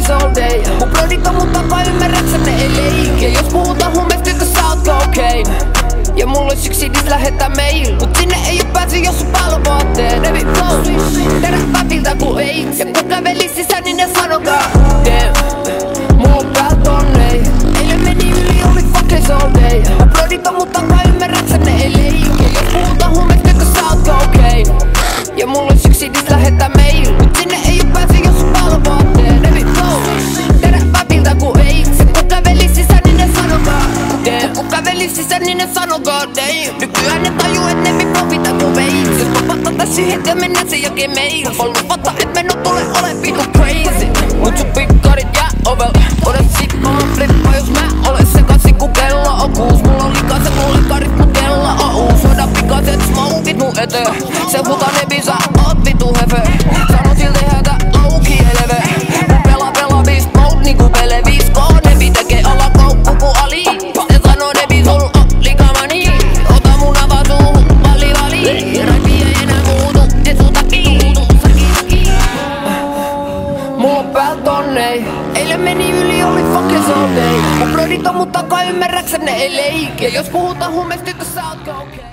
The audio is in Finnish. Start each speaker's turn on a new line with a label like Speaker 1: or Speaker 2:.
Speaker 1: fuckers all day. Mun brodit on mun takaa, ymmärräksä ne ei leikki. Ja jos puhutaan huumeista, tyttö sä oot cocaine. Ja mulla ois yksi dis lähettää mail. Mut sinne ei oo pääsy, jos sun päällä vaatteet. Heavy flow, terät väviltä ku AIDS. Ja kun kävelis sisään, niin ne sanokaa damn, mulla on pääl tonnei. Eilen meni yli, oli fuckers all day. Mun brodit on mun takaa, ymmärräksä ne ei leikki. Ja jos puhutaan huumeista, tyttö sä oot cocaine. Ja mulla ois yksi dis lähettää mail. Mut sinne ei oo pääsy, jos sun päällä vaatteet. Heavy flow, terät väviltä ku AIDS. Ja kun kävelis sisään, niin ne sanokaa damn. Kun kävelis sisään, niin ne sanokaa damn. Nykyään ne tajuu, et ne mi profita ku veits. Jos mä vatta tässä heti ja mennään se jokin meil. Voi luvata, et me nyt tule ole vitu crazy. Mut sun pikkarit jää ovel. Oda sikkaa flippa, jos mä olen sekaisin ku kello on 6. Mulla on likaset mulekarit, mut kello on uus. Soda pikaset smokit mun eteen. Se huta nebi, sä oot vitu hefe. Sano silti hätä auki eleve. Mun pelaa beast mode niinku pele 5K. Nebi tekee alakoukku ku Ali. Se sanoo nebi sul on likamani. Ota mun avaa suuhun, vali. Raipi ei enää muutu, et sun takii. Mulla on pääl tonnei. Eilen meni yli, oli fuckers all day. Mun brodit on mun takaa, ymmärräksä ne ei leikki. Ja jos puhutaan huumeista, tyttö sä oot cocaine.